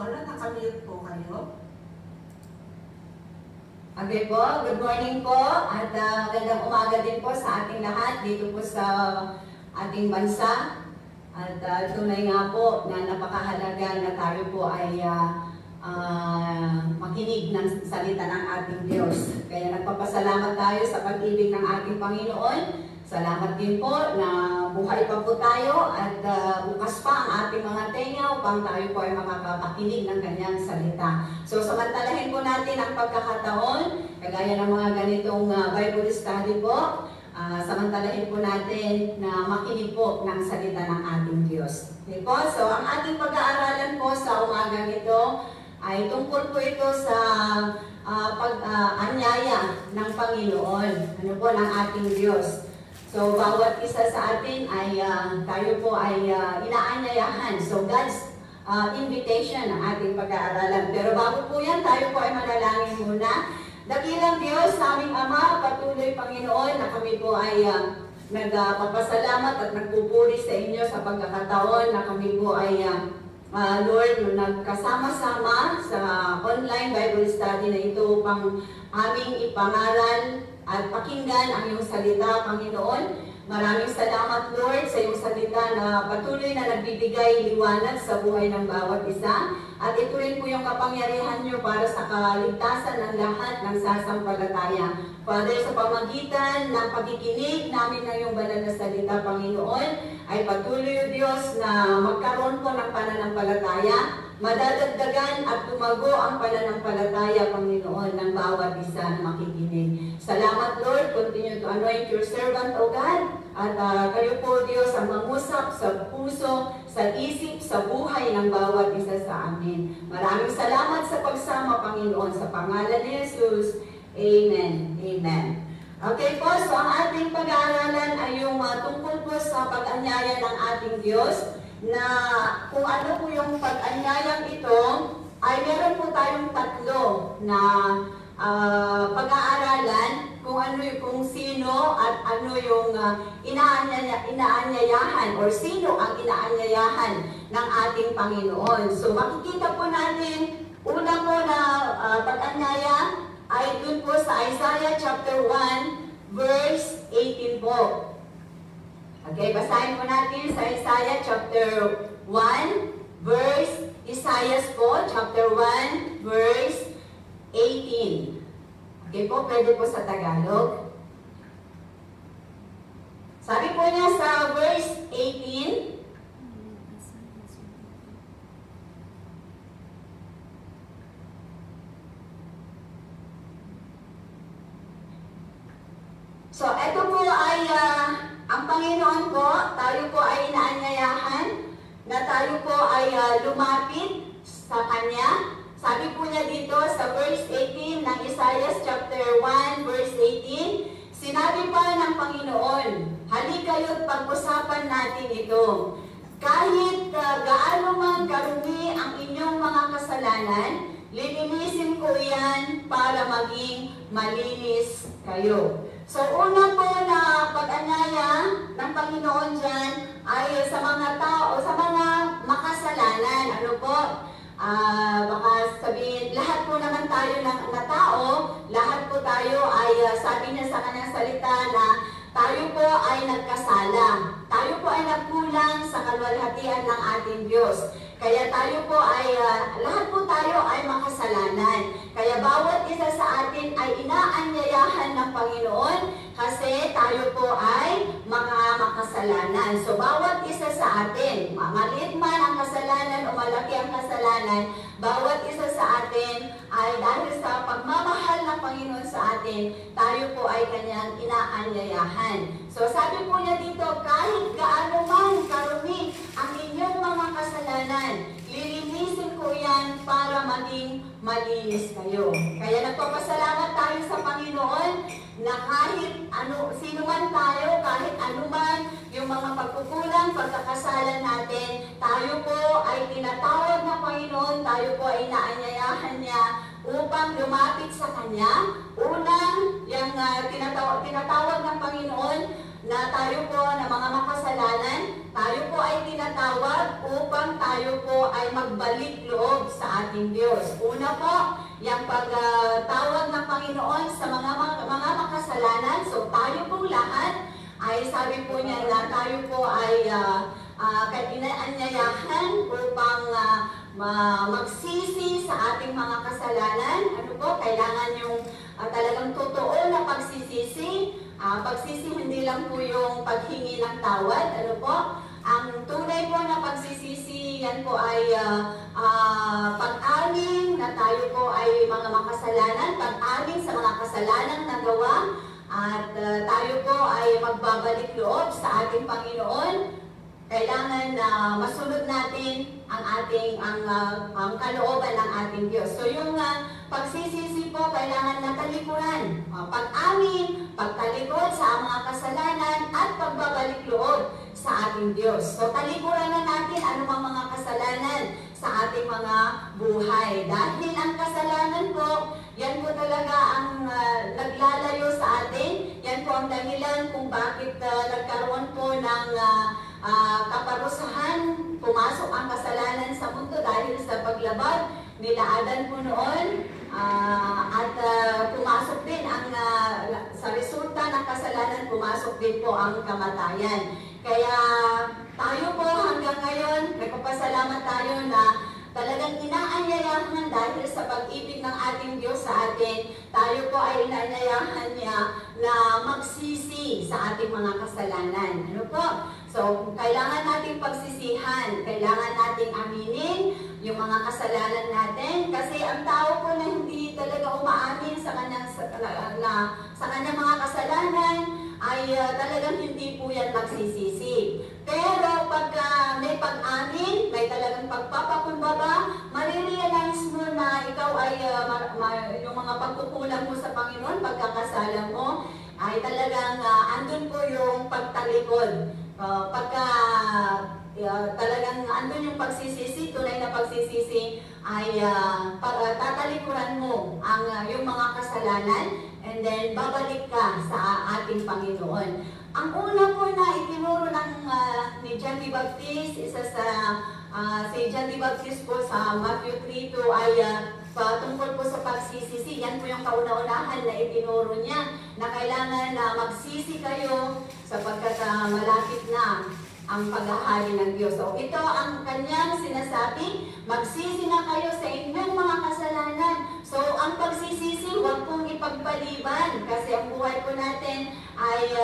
Pastor, nakamute po kayo. Okay po, good morning po at magandang umaga din po sa ating lahat dito po sa ating bansa. At tunay nga po na napakahalaga na tayo po ay makinig ng salita ng ating Diyos. Kaya nagpapasalamat tayo sa pag-ibig ng ating Panginoon. Salamat din po na buhay pa po tayo at bukas pa ang ating mga tenga upang tayo po ay makakapakinig ng kanyang salita. So samantalahin po natin ang pagkakataon, kagaya ng mga ganitong Bible study po, samantalahin po natin na makinig po ng salita ng ating Diyos. Okay po? So ang ating pag-aaralan po sa umagang ito ay tungkol po ito sa pag-anyaya ng Panginoon, ano po ng ating Diyos. So, bawat isa sa atin ay tayo po ay inaanyayahan. So, God's invitation ang ating pag-aaralan. Pero bago po yan, tayo po ay manalangin muna. Dakilang Diyos, aming Ama, patuloy Panginoon na kami po ay nagpapasalamat at nagpupuri sa inyo sa pagkakataon na kami po ay Lord, nagkasama-sama sa online Bible study na ito upang aming ipangaral at pakinggan ang iyong salita, Panginoon. Maraming salamat, Lord, sa iyong salita na patuloy na nagbibigay liwanag sa buhay ng bawat isa. At ito rin po yung kapangyarihan niyo para sa kaligtasan ng lahat ng sasampalataya. Father, sa pamagitan ng pagkikinig namin ng iyong banal na salita, Panginoon, ay patuloy, Diyos, na magkaroon po ng pananampalataya, madadagdagan at tumago ang pananampalataya, Panginoon, ng bawat isa na makikinig. Salamat, Lord. Continue to anoint your servant, O God. At kayo po, Diyos, ang mangusap sa puso, sa isip, sa buhay ng bawat isa sa amin. Maraming salamat sa pagsama, Panginoon, sa pangalan ni Jesus. Amen. Amen. Okay po, so ang ating pag-aaralan ay yung tungkol po sa pag-anyaya ng ating Diyos, na kung ano po yung pag-anyayang ito, ay meron po tayong tatlo na pag-aaralan kung sino at ano yung inaanyayahan or sino ang inaanyayahan ng ating Panginoon. So makikita po natin, una po na pag-anyaya ay dun po sa Isaiah chapter 1 verse 18 po. Okay, basahin po natin sa Isaiah chapter 1 verse, Isaiah po, chapter 1 verse 18. Okay po, pwede po sa Tagalog. Sabi po niya sa verse 18, so ito po ay ang Panginoon po, tayo po ay inaanyayahan na tayo po ay lumapit sa Kanya. Sabi po niya dito sa verse 18 ng Isaiah chapter 1 verse 18, sinabi pa ng Panginoon, halikayo't pag-usapan natin ito. Kahit gaano man karumi ang inyong mga kasalanan, lilinisin ko yan para maging malinis kayo. So una po na pag-anyaya ng Panginoon dyan ay sa mga tao, sa mga makasalanan. Ano po? Baka sabihin, lahat po naman tayo na tao, lahat po tayo ay sabi niya sa kanyang salita na tayo po ay nagkasala. Tayo po ay nagkulang sa kaluwalhatian ng ating Diyos. Kaya tayo po ay, lahat po tayo ay makasalanan. Kaya bawat isa sa atin ay inaanyayahan ng Panginoon kasi tayo po ay makasalanan. So bawat isa sa atin, maliit man ang kasalanan o malaki ang kasalanan, bawat isa sa atin ay dahil sa pagmamahal ng Panginoon sa atin, tayo po ay kanyang inaanyayahan. So sabi po niya dito, kahit gaano man karumi ang inyong mga kasalanan, lilinisin ko yan para maging malinis kayo. Kaya nagpapasalamat tayo sa Panginoon na kahit sino man tayo, kahit anuman yung mga pagkukulang, pagkakasalan natin, tayo po ay tinatawag ng Panginoon, tayo po ay inaanyayahan niya upang lumapit sa Kanya. Unang, yung tinatawag ng Panginoon na tayo po na mga makasalanan, tayo po ay tinatawag upang tayo po ay magbalik loob sa ating Diyos. Una po, yung pagtawag ng Panginoon sa mga makasalanan. So tayo po lahat ay sabi po niya na tayo po ay inaanyayahan upang magsisi sa ating mga kasalanan. Ano po, kailangan yung talagang totoo na pagsisisi. Pagsisi hindi lang po yung paghingi ng tawad. Ano po, ang tunay po na pagsisisi, yan po ay pag-amin na tayo po ay mga makasalanan, pag-amin sa mga kasalanang nagawa, at tayo po ay magbabalik loob sa ating Panginoon. Kailangan na masunod natin ang kalooban ng ating Diyos. So yung pagsisisi po, kailangan na talikuran. Pag-amin, pagtalikod sa mga kasalanan, at pagbabalik loob sa ating Diyos. So talikuran na natin anumang mga kasalanan sa ating mga buhay. Dahil ang kasalanan po, yan po talaga ang naglalayo sa atin. Yan po ang dahilan kung bakit nagkaroon po ng kaparusahan, pumasok ang kasalanan sa mundo dahil sa paglabag nila Adan po noon, at pumasok din ang sa resulta ng kasalanan, pumasok din po ang kamatayan. Kaya tayo po hanggang ngayon, nagpapasalamat tayo na talagang inaanyayahan dahil sa pag-ibig ng ating Diyos sa atin, tayo po ay inaanyayahan niya na magsisi sa ating mga kasalanan. Ano po? So, kailangan nating pagsisihan, kailangan nating aminin yung mga kasalanan natin, kasi ang tao po na hindi talaga umaamin sa kanyang mga kasalanan ay talagang hindi po yan magsisisi. Pero pagka may pag-amin, may talagang pagpapakumbaba, marirealize mo na ikaw ay yung mga pagkukulang mo sa Panginoon, pagkakasala mo, ay talagang andun po yung pagtalikod. Pagka talagang andun yung pagsisisi, tunay na pagsisisi, ay tatalikuran mo yung mga kasalanan, and then babalik ka sa ating Panginoon. Ang una po na itinuro ni John the Baptist, si John the Baptist po sa Matthew 3:2 ay tungkol po sa pagsisisi. Yan po yung kauna-unahan na itinuro niya, na kailangan na magsisi kayo sapagkat malapit na ang paghahari ng Diyos. So ito ang kanyang sinasabi, magsisi na kayo sa inyong mga kasalanan. So ang pagsisisi, huwag pong ipagpaliban, kasi ang buhay po natin ay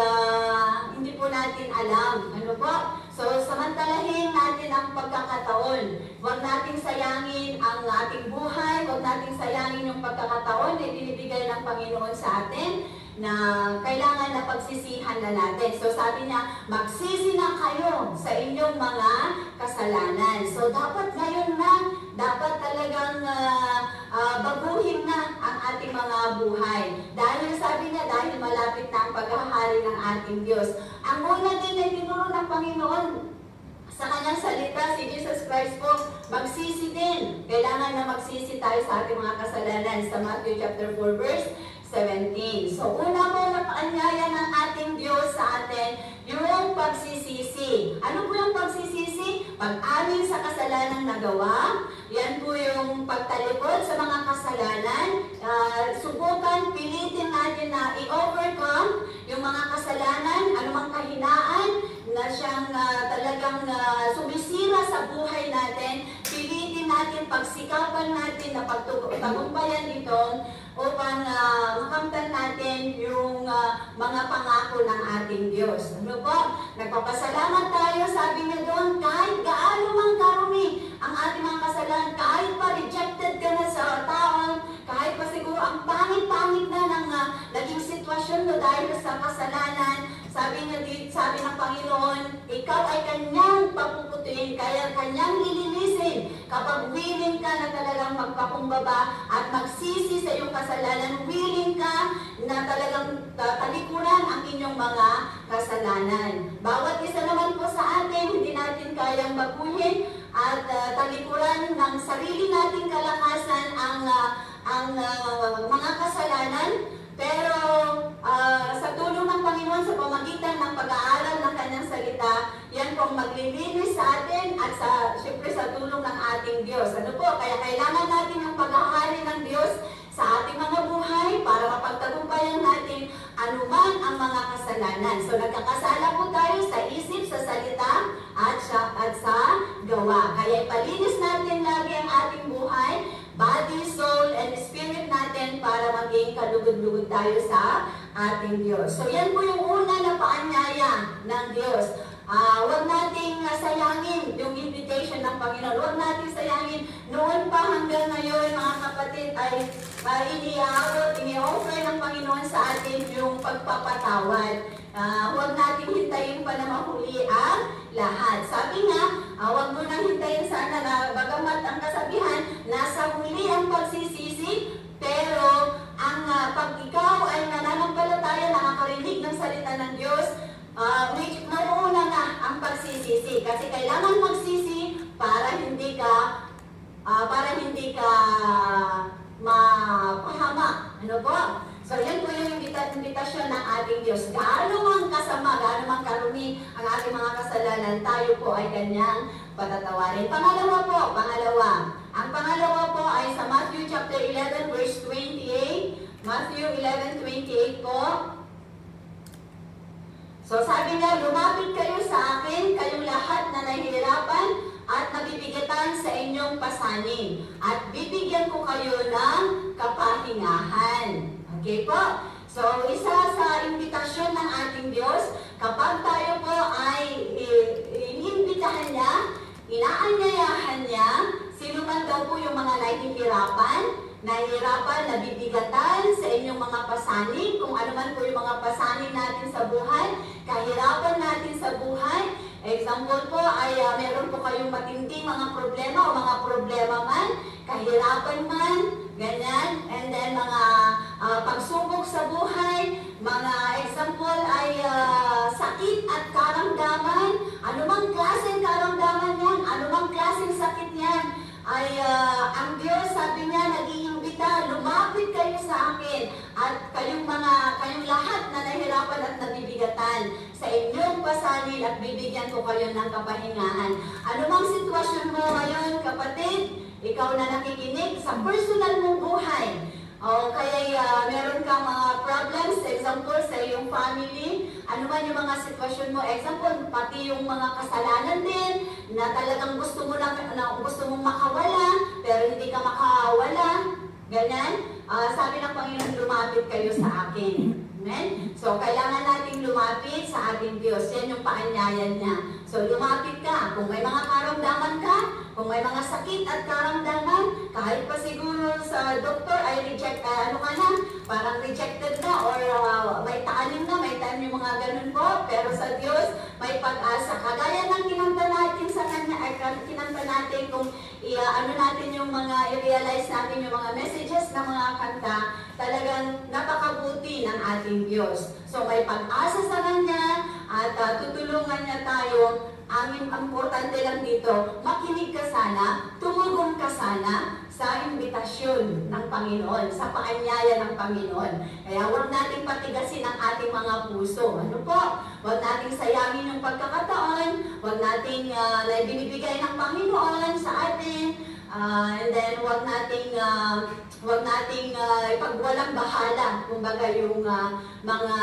hindi po natin alam. Ano po? So samantalahin natin ang pagkakataon. Huwag nating sayangin ang ating buhay, huwag nating sayangin yung pagkakataon na ibinibigay ng Panginoon sa atin, na kailangan na pagsisihan na natin. So sabi niya, magsisi na kayo sa inyong mga kasalanan. So dapat ngayon na, dapat talagang baguhin na ang ating mga buhay. Dahil sabi niya, dahil malapit na ang paghahari ng ating Diyos. Ang una din na tinuro ng Panginoon sa kanyang salita, si Jesus Christ po, magsisi din. Kailangan na magsisi tayo sa ating mga kasalanan sa Matthew chapter 4 verse 17. So, una po na paanyaya ng ating Diyos sa atin, yung pagsisisi. Ano po yung pagsisisi? Pag-amin sa kasalanang nagawa. Yan po yung pagtalikod sa mga kasalanan. Subukan, pilitin natin na i-overcome yung mga kasalanan, anumang kahinaan na siyang talagang sumisira sa buhay natin. Pilitin natin, pagsikapan natin na pagtagumpayan itong upang makamtan natin yung mga pangako ng ating Diyos. Ano po? Nagpapasalamat tayo, sabi niya doon, kahit gaano mang karumi ang ating mga kasalanan, kahit pa rejected ka na sa taon, kahit pa siguro ang pangit-pangit na ng naging sitwasyon mo dahil sa kasalanan, sabi niya dito, sabi ng Panginoon, ikaw ay kanyang papuputuin, kaya kanyang lilinisin kapag willing ka na talagang magpakumbaba at magsisi sa iyong kasalanan, willing ka na talagang talikuran ang inyong mga kasalanan. Bawat isa naman po sa atin, hindi natin kayang baguhin at talikuran ng sarili nating kalakasan ang mga kasalanan. Pero sa tulong ng Panginoon, sa pamagitan ng pag-aaral ng kanyang salita, yan pong maglilinis sa atin at syempre sa tulong ng ating Diyos. Ano po? Kaya kailangan natin yung paghahari ng Diyos sa ating mga buhay para mapagtagumpayan natin anuman ang mga kasalanan. So nagkakasala po tayo sa isip, sa salita, at sa gawa. Kaya ipalinis natin lagi ang ating buhay, body, soul, and spirit natin para maging kalugod-lugod tayo sa ating Diyos. So yan po yung una na paanyaya ng Diyos. Huwag nating sayangin yung invitation ng Panginoon. Huwag nating sayangin. Noon pa hanggang ngayon, mga kapatid, ay ini-offer ng Panginoon sa atin yung pagpapatawad. Huwag nating hintayin pa na mahuli ang lahat. Sabi nga, huwag mo nang hintayin sana na bagamat ang kasabihan, nasa huli ang pagsisisi, pero ang pag ikaw ay nananampalataya, nakakarinig ng salita ng Diyos, nauna na ang pagsisisi. Kasi kailangan magsisi para hindi ka mapahama. Ano po? So yan po yung invitasyon ng ating Diyos. Gaano mang kasama, gaano mang karumi ang ating mga kasalanan, tayo po ay kanyang patatawarin. Pangalawa. Ang pangalawa po ay sa Matthew chapter 11 verse 28. Matthew 11:28 po. So sabi niya, lumapit kayo sa akin, kayong lahat na nahihirapan at nabibigatan sa inyong pasanin, at bibigyan ko kayo ng kapahingahan. Okay po? So isa sa imbitasyon ng ating Diyos, kapag tayo po ay iniimbitahan niya, inaanyayahan niya, sino man daw po yung mga nahihirapan, nabibigatan sa inyong mga pasanin, kung ano man po yung mga pasanin natin sa buhay, kahirapan natin sa buhay. Example po ay meron po kayong matinding mga problema o mga problema man, kahirapan man, ganyan, and then mga pagsubok sa buhay, mga example ay sakit at karamdaman, anumang klaseng karamdaman yan, anumang klaseng sakit yan, ay ang Diyos, sabi niya, nag-iimbita, lumapit kayo sa akin at kayong lahat na nahihirapan at nabibigatan sa inyong pasanin at bibigyan ko kayo ng kapahingahan. Anumang sitwasyon mo ngayon, kapatid, ikaw na nakikinig sa personal mong buhay, o kaya meron kang mga problems, example sa iyong family, ano man yung mga sitwasyon mo, example, pati yung mga kasalanan din, na talagang gusto mong makawala, pero hindi ka makawala, ganyan. Sabi ng Panginoon, lumapit kayo sa akin. Amen? So, kailangan nating lumapit sa ating Diyos. Yan yung paanyayan niya. So, lumapit ka. Kung may mga karamdaman ka, kung may mga sakit at karamdaman, kahit pa siguro sa doktor ay parang rejected na, or may taalim na, may time yung mga ganun po, pero sa Diyos, may pag-asa. Kagaya ng kinanta natin sa Kanya, ay kinanta natin kung natin yung i-realize natin yung mga messages ng mga kanta, talagang napakabuti ng ating Diyos. So may pag-asa sa Kanya at tutulungan niya tayo. Ang importante lang dito, makinig ka sana, tumugon ka sana sa imbitasyon ng Panginoon, sa paanyaya ng Panginoon. Kaya huwag nating patigasin ang ating mga puso. Ano po? Huwag nating sayangin yung pagkakataon, huwag nating binibigay ng Panginoon sa atin, and then huwag nating ipagwalang bahala, kumbaga yung mga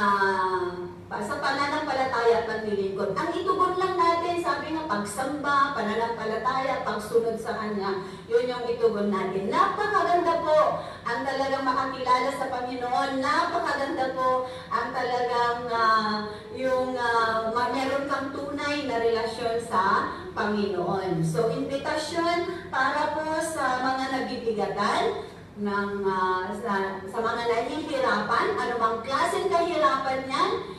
sa pananampalataya at paglilingkod. Ang itugon lang natin, sabi nga, pagsamba, pananampalataya, pagsunod sa Kanya, yun yung itugon natin. Napakaganda po ang talagang makakilala sa Panginoon. Napakaganda po ang talagang meron kang tunay na relasyon sa Panginoon. So, invitasyon para po sa mga nabibigatan, sa mga nahihirapan, anumang klaseng kahirapan yan,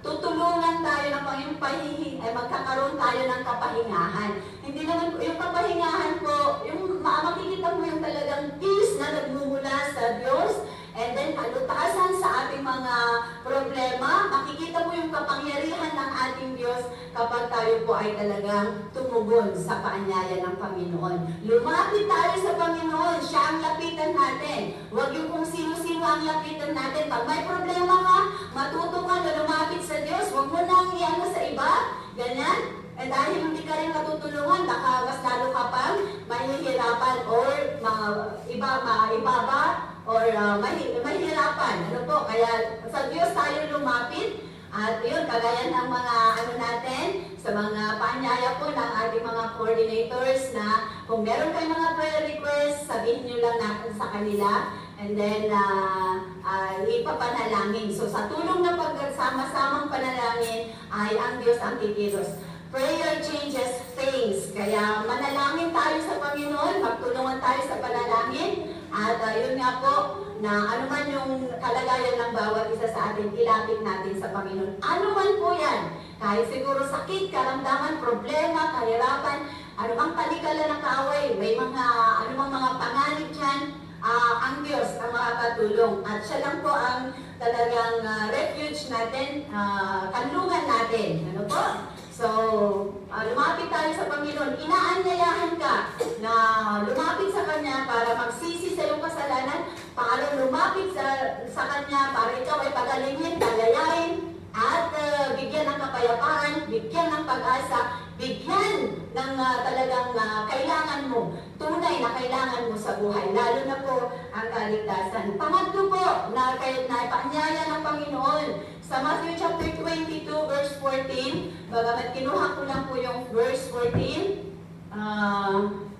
tutulungan tayo ng Panginoon, magkakaroon tayo ng kapahingahan. Hindi naman yung kapahingahan po, yung makikita mo yung talagang peace na nagmumula sa Diyos, and then kalutasan sa ating mga problema, makikita mo yung kapangyarihan ng ating Diyos kapag tayo po ay talagang tumugon sa paanyaya ng Panginoon. Lumapit tayo sa Panginoon, siya ang lapitan natin. Huwag yung kung sino-sino ang ang lapitan natin. Pag may problema ka, matuto ka na lumapit sa Diyos. Huwag mo nang iano sa iba. Ganyan. Dahil hindi ka rin matutulungan, baka mas lalo ka pang mahihirapan or maibaba or mahihirapan. Ano po? Kaya sa Diyos tayo lumapit. At yun, kagaya ng mga natin, sa mga paanyaya po ng ating mga coordinators na kung meron kayong mga prayer requests, sabihin nyo lang natin sa kanila. And then, ipapanalangin. So, sa tulong ng pagsama-samang panalangin ay ang Diyos ang kikilos. Prayer changes things. Kaya manalangin tayo sa Panginoon, magtulungan tayo sa panalangin. At yun nga po, na ano man yung kalagayan ng bawat isa sa atin, ilapit natin sa Panginoon. Ano man po yan. Kahit siguro sakit, karamdaman, problema, kahirapan, ano mang kalikalan ng kaaway, may mga, ano mang mga panganib dyan, ang Diyos ang makakatulong. At siya lang po ang talagang refuge natin, kanlungan natin. Ano po? So, lumapit tayo sa Panginoon. Inaanyayahan ka na lumapit sa Kanya para magsisi sa iyong kasalanan, para lumapit sa Kanya para ikaw ay pagalingin, palayain, at bigyan ng kapayapaan, bigyan ng pag-asa, bigyan ng talagang kailangan mo, tunay na kailangan mo sa buhay, lalo na po ang kaligtasan. Pangatlo po, na paanyaya ng Panginoon, sa Matthew chapter 22, verse 14, bagamat kinuha ko lang po yung verse 14,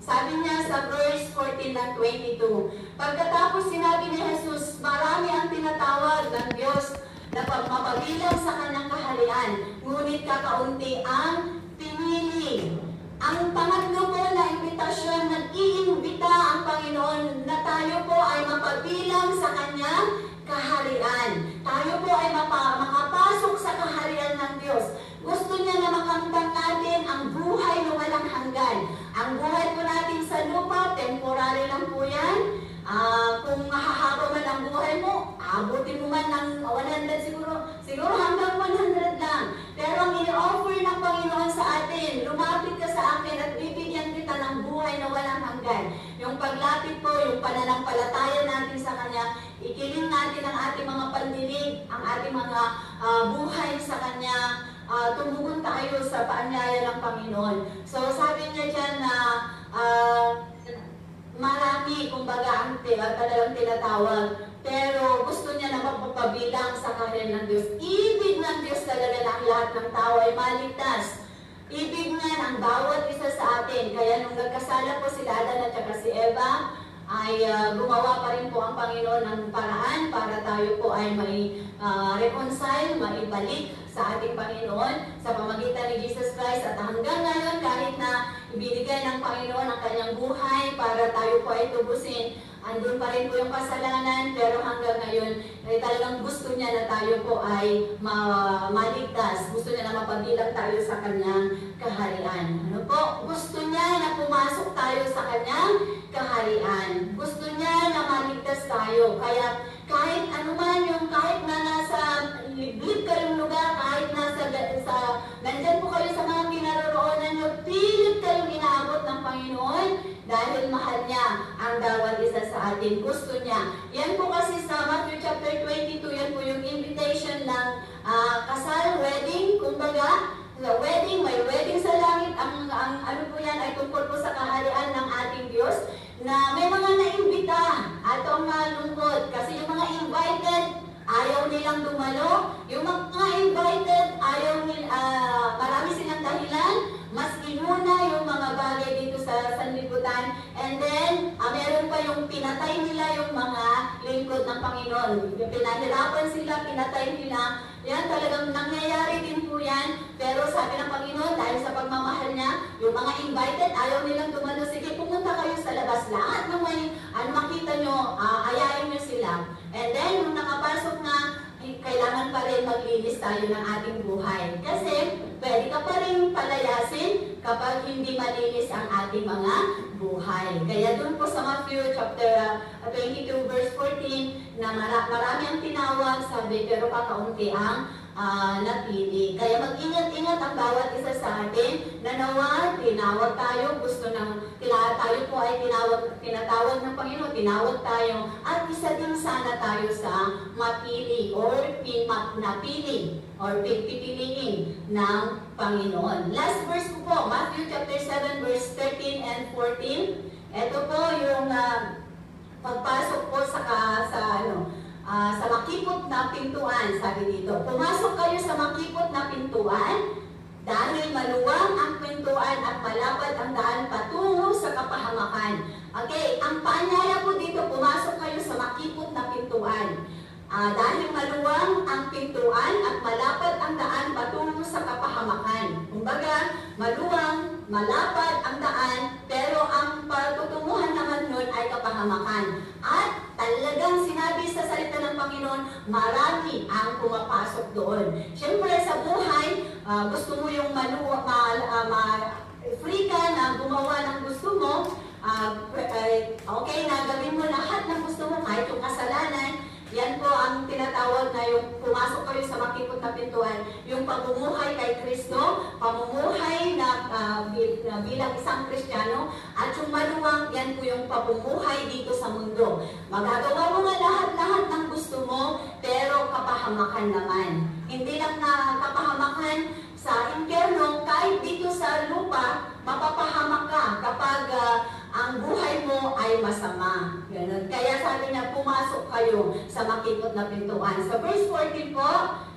sabi niya sa verse 14 ng 22, pagkatapos sinabi ni Jesus, marami ang tinatawag ng Diyos na pagmapabilang sa kanyang kaharian, ngunit kakaunti ang pinili. Ang pangatlo po na imbitasyon, nag-iimbita ang Panginoon na tayo po ay mapabilang sa kanyang kaharian. Tayo po ay makapasok sa kaharian ng Diyos. Gusto niya na makamtan natin ang buhay na walang hanggan. Ang buhay po natin sa lupa, temporary lang po yan. Kung mahahaba man ang buhay mo, abutin mo man ng 100 siguro hanggang 100 lang. Pero ang ini-offer ng Panginoon sa atin, lumapit ka sa akin at bibigyan kita ng buhay na walang hanggan. Yung paglapit po, yung pananampalataya natin sa Kanya, ikiling natin ang ating mga pandinig, ang ating mga buhay sa Kanya, tumugon tayo sa paanyaya ng Panginoon. So sabi niya dyan na marami, kumbaga, ang talagang tinatawag. Pero gusto niya na magpapabilang sa kaharian ng Diyos. Ibig ng Diyos talaga na ang lahat ng tao ay maligtas. Ibig niya ang bawat isa sa atin. Kaya nung nagkasala po sila Adan at saka si Eva, ay gumawa pa rin po ang Panginoon ng paraan para tayo po ay may reconcile, maibalik sa ating Panginoon sa pamagitan ni Jesus Christ. At hanggang ngayon, kahit na ibinigay ng Panginoon ang kanyang buhay para tayo po ay tubusin, andun pa rin po yung kasalanan, pero hanggang ngayon, ay talagang gusto niya na tayo po ay maligtas. Gusto niya na mapabilang tayo sa kanyang kaharian. Ano po? Gusto niya na pumasok tayo sa kanyang kaharian. Gusto niya na maligtas tayo. Kaya kahit ano man yung, kahit na nasa liblib kayong lugar, kahit nandyan po kayo sa mga kinaroroonan nyo, pilit kayong inaabot ng Panginoon dahil mahal niya ang bawat isa sa atin. Gusto niya. Yan po kasi sa Matthew chapter 22, yan po yung invitation ng kasal, wedding, kumbaga, wedding, may wedding sa langit. Ang ano po yan ay tungkol po sa kaharian ng ating Diyos na may mga naimbita at ang malungkot kasi yung mga invited ayaw nilang dumalo, yung mga invited ayaw marami silang dahilan, mas inuna yung mga bagay dito sa sanlibutan, and then meron pa yung pinatay nila yung mga lingkod ng Panginoon. Yung pinahirapan sila, pinatay nila. Yan talagang nangyayari din po yan. Pero sabi ng Panginoon, dahil sa pagmamahal niya, yung mga invited, ayaw nilang dumalo. Sige, pumunta kayo sa labas. Lahat ng may makita nyo, ayayin nyo sila. And then, nung nakapasok na, kailangan pa rin maglinis tayo ng ating buhay. Kasi, pwede ka pa rin palayasin kapag hindi malinis ang ating mga buhay. Kaya dun po sa Matthew chapter 22 verse 14 na marami ang tinawag, sabi, pero kakaunti ang napili. Kaya mag-ingat-ingat ang bawat isa sa atin na nawa, tinawag tayo, gusto ng tayo po ay tinatawag ng Panginoon, tinawag tayo at isa din sana tayo sa mapili or napili or pipiliin ng Panginoon. Last verse ko po, Matthew chapter 7 verse 13 and 14. Ito po yung pagpasok po sa makipot na pintuan, sabi dito. Pumasok kayo sa makipot na pintuan dahil maluwang ang pintuan at malapad ang daan patungo sa kapahamakan. Okay, ang paanyaya po dito, pumasok kayo sa makipot na pintuan. Dahil maluwang ang pintuan at malapad ang daan patungo sa kapahamakan. Kumbaga, maluwang, malapad ang daan, pero ang patutunguhan naman nun ay kapahamakan. At talagang sinabi sa salita ng Panginoon, marami ang pumapasok doon. Siyempre sa buhay, gusto mo yung free ka na gumawa ng gusto mo, okay na gawin mo lahat ng gusto mo, kahit yung kasalanan. Yan po ang tinatawag na yung pumasok kayo sa makipot na pintuan, yung pamumuhay kay Kristo, pamumuhay na bilang isang Kristiyano, at yung maluwang, yan po yung pamumuhay dito sa mundo. Magagawa mo nga lahat-lahat ng gusto mo, pero kapahamakan naman. Hindi lang na kapahamakan sa impyerno, kahit dito sa lupa, mapapahamak ka kapag ang buhay mo ay masama. Ganun. Kaya sabi niya, pumasok kayo sa makipot na pintuan. Sa verse 14 po,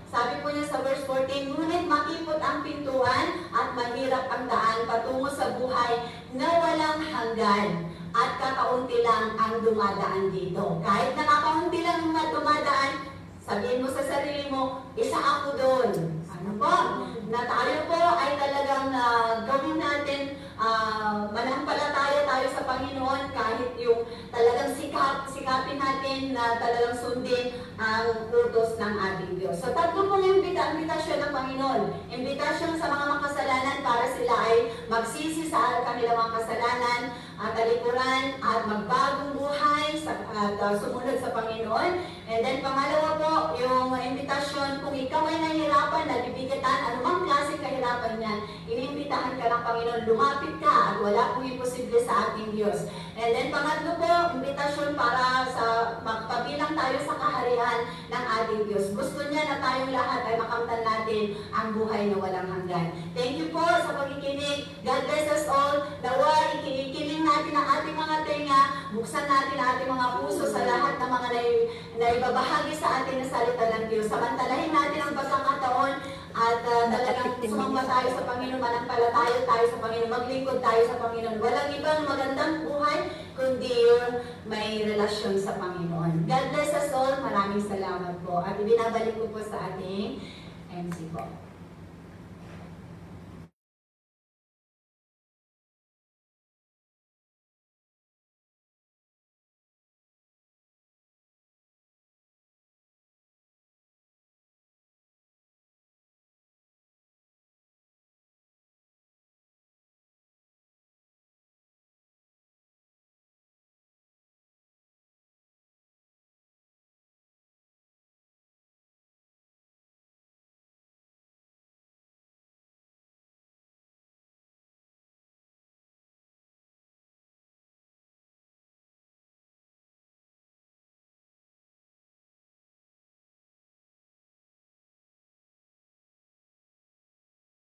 sabi po niya sa verse 14, ngunit makipot ang pintuan at mahirap ang daan patungo sa buhay na walang hanggan. At kakaunti lang ang dumadaan dito. Kahit nakakaunti lang ang dumadaan, sabihin mo sa sarili mo, isa ako doon. Ano po? Na tayo po ay talagang gawin natin, manampalataya tayo sa Panginoon kahit yung talagang sikapin natin na talagang sundin ang utos ng ating Diyos. So tatlo pong imbitasyon ng Panginoon. Imbitasyon sa mga makasalanan para sila ay magsisi sa kanilang mga kasalanan at talikuran at magbagong buhay at sumunod sa Panginoon. And then pangalawa po, yung imbitasyon, kung ikaw ay nahihirapan, nabibigatan, anumang klaseng kahirapan niyan, inimbitahan ka ng Panginoon, lumapit ka at wala pong imposible sa ating Diyos. And then pangatlo po, imbitasyon para sa magpabilang tayo sa kaharian ng ating Diyos. Gusto niya na tayong lahat ay makamtan natin ang buhay na walang hanggan. Thank you po sa pagkikinig. God bless us all. Nawa, ikiling natin ang ating mga tenga, buksan natin ang ating mga puso sa lahat ng mga naibabahagi sa atin na salita ng Diyos. Samantalahin natin ang pagkakataon at talagang sumamba tayo sa Panginoon, manampalataya tayo sa Panginoon, maglingkod tayo sa Panginoon. Walang ibang magandang buhay kundi yung may relasyon sa Panginoon. God bless us all. Maraming salamat po. At ibinabalik ko po sa ating MC po.